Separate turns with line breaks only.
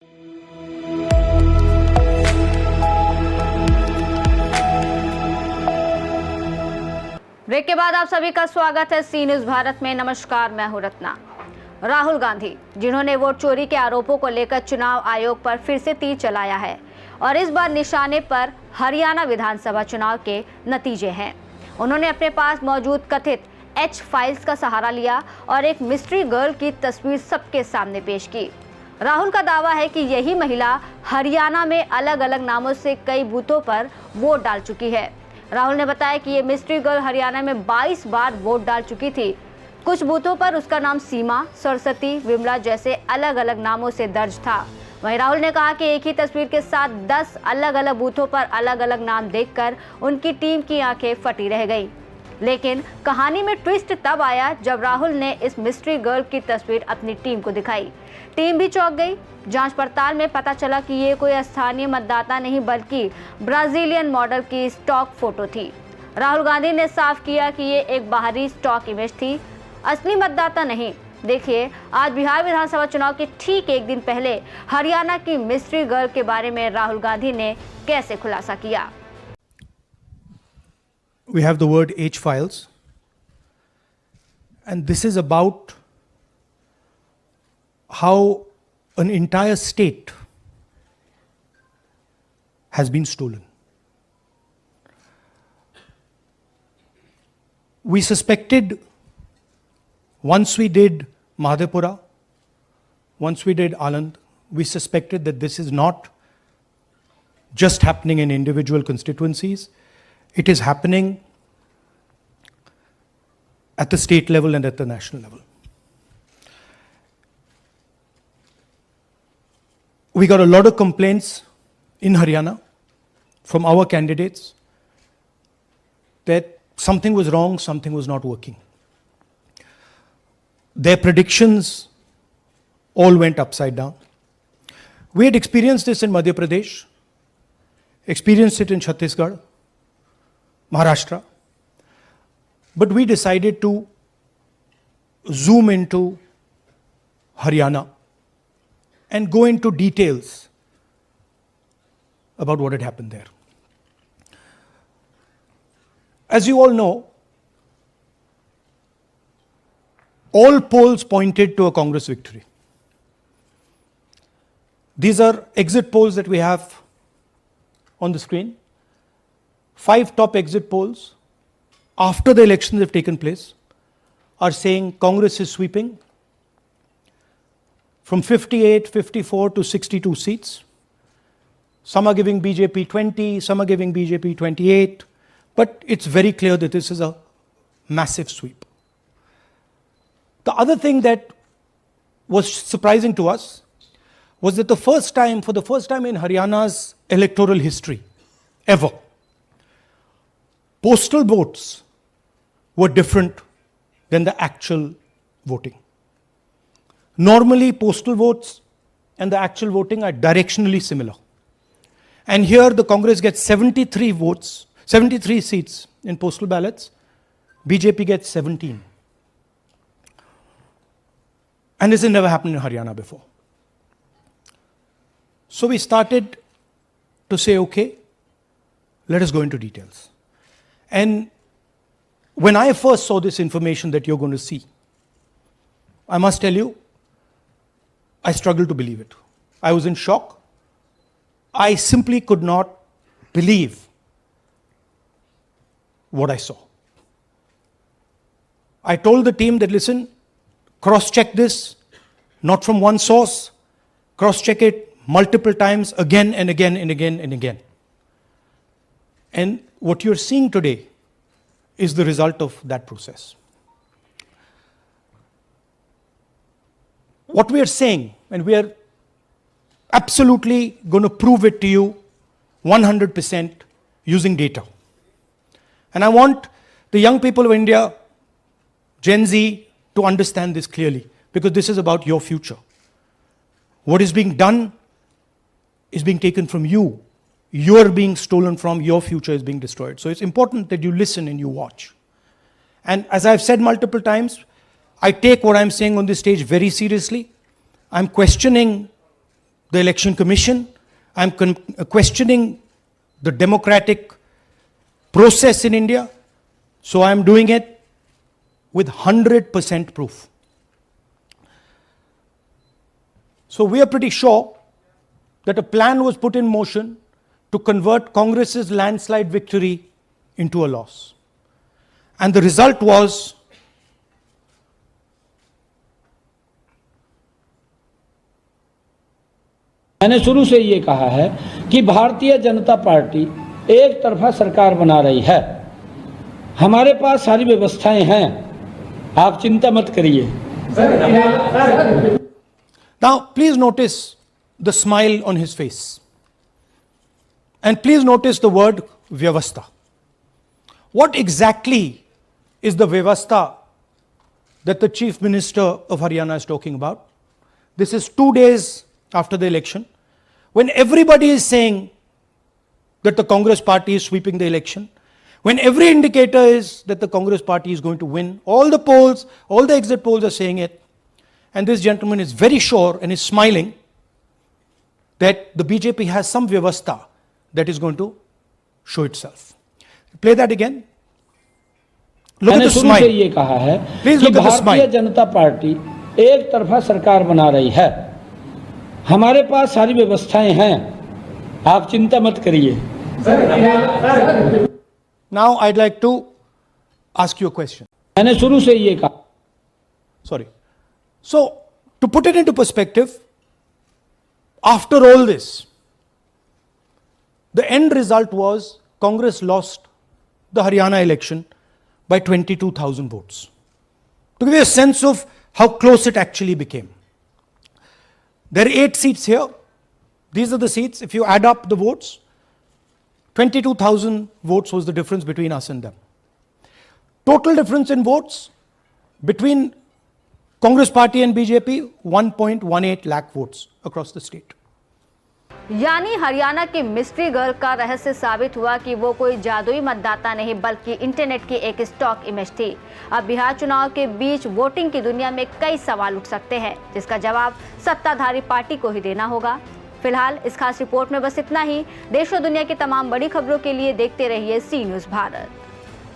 Break के बाद आप सभी का स्वागत है सी न्यूज भारत में। नमस्कार, मैं हूं रत्ना। राहुल गांधी, जिन्होंने वोट चोरी के आरोपों को लेकर चुनाव आयोग पर फिर से तीर चलाया है और इस बार निशाने पर हरियाणा विधानसभा चुनाव के नतीजे हैं। उन्होंने अपने पास मौजूद कथित एच फाइल्स का सहारा लिया और एक मिस्ट्री गर्ल की तस्वीर सबके सामने पेश की। राहुल का दावा है कि यही महिला हरियाणा में अलग अलग नामों से कई बूथों पर वोट डाल चुकी है। राहुल ने बताया कि ये मिस्ट्री गर्ल हरियाणा में 22 बार वोट डाल चुकी थी। कुछ बूथों पर उसका नाम सीमा, सरस्वती, विमला जैसे अलग अलग नामों से दर्ज था। वहीं राहुल ने कहा कि एक ही तस्वीर के साथ 10 अलग अलग बूथों पर अलग अलग नाम देखकर उनकी टीम की आंखें फटी रह गई। लेकिन कहानी में ट्विस्ट तब आया जब राहुल ने इस मिस्ट्री गर्ल की तस्वीर अपनी टीम को दिखाई। टीम भी चौंक गई। जांच पड़ताल में पता चला कि ये कोई स्थानीय मतदाता नहीं बल्कि ब्राजीलियन मॉडल की स्टॉक फोटो थी। राहुल गांधी ने साफ किया कि ये एक बाहरी स्टॉक इमेज थी, असली मतदाता नहीं। देखिए आज बिहार विधानसभा चुनाव के ठीक एक दिन पहले हरियाणा की मिस्ट्री गर्ल के बारे में राहुल गांधी ने कैसे खुलासा किया।
We have the word H files, and this is about how an entire state has been stolen. We suspected, once we did Madhepura, once we did Anand, we suspected that this is not just happening in individual constituencies. It is happening at the state level and at the national level. We got a lot of complaints in Haryana from our candidates that something was wrong, something was not working. Their predictions all went upside down. We had experienced this in Madhya Pradesh, experienced it in Chhattisgarh, Maharashtra, but we decided to zoom into Haryana and go into details about what had happened there. As you all know, all polls pointed to a Congress victory. These are exit polls that we have on the screen. 5 top exit polls after the elections have taken place are saying Congress is sweeping from 58, 54 to 62 seats. Some are giving BJP 20, some are giving BJP 28, but it's very clear that this is a massive sweep. The other thing that was surprising to us was that for the first time in Haryana's electoral history ever, postal votes were different than the actual voting. Normally, postal votes and the actual voting are directionally similar. And here the Congress gets 73 votes, 73 seats in postal ballots. BJP gets 17. And this has never happened in Haryana before. So we started to say, okay, let us go into details. And when I first saw this information that you're going to see, I must tell you, I struggled to believe it. I was in shock. I simply could not believe what I saw. I told the team that, listen, cross-check this, not from one source, cross-check it multiple times, again and again and again and again. And what you're seeing today is the result of that process. What we are saying, and we are absolutely going to prove it to you 100% using data. And I want the young people of India, Gen Z, to understand this clearly, because this is about your future. What is being done is being taken from you. You're being stolen from, your future is being destroyed. So it's important that you listen and you watch. And as I've said multiple times, I take what I'm saying on this stage very seriously. I'm questioning the Election Commission. I'm questioning the democratic process in India. So I'm doing it with 100% proof. So we are pretty sure that a plan was put in motion to convert Congress's landslide victory into a loss. And the result was
मैंने शुरू से ये कहा है कि Bharatiya Janata party एक तरफा सरकार बना रही है। हमारे पास सारी व्यवस्थाएं हैं, आप चिंता मत करिए।
Now, please notice the smile on his face. And please notice the word Vyavastha. What exactly is the Vyavastha that the Chief Minister of Haryana is talking about? This is 2 days after the election, when everybody is saying that the Congress party is sweeping the election, when every indicator is that the Congress party is going to win, all the polls, all the exit polls are saying it, and this gentleman is very sure and is smiling that the BJP has some Vyavastha that is going to show itself. Play that again. Look at the
मैंने शुरू से
smile.
ये कहा है
Please
कि
look at the
भारतीय
smile.
जनता party एक तरफा सरकार बना रही है। हमारे पास सारी व्यवस्थाएं हैं, आप चिंता मत करिए।
Now I'd like to ask you a question.
मैंने शुरू से ये कहा।
Sorry. So, to put it into perspective, after all this, the end result was Congress lost the Haryana election by 22,000 votes. To give you a sense of how close it actually became. There are 8 seats here. These are the seats. If you add up the votes, 22,000 votes was the difference between us and them. Total difference in votes between Congress party and BJP, 1.18 lakh votes across the state.
यानी हरियाणा की mystery girl का रहस्य साबित हुआ कि वो कोई जादुई मतदाता नहीं बल्कि इंटरनेट की एक स्टॉक इमेज थी। अब बिहार चुनाव के बीच वोटिंग की दुनिया में कई सवाल उठ सकते हैं, जिसका जवाब सत्ताधारी पार्टी को ही देना होगा। फिलहाल इस खास रिपोर्ट में बस इतना ही। देश और दुनिया की तमाम बड़ी खबरों के लिए देखते रहिए सी न्यूज़ भारत।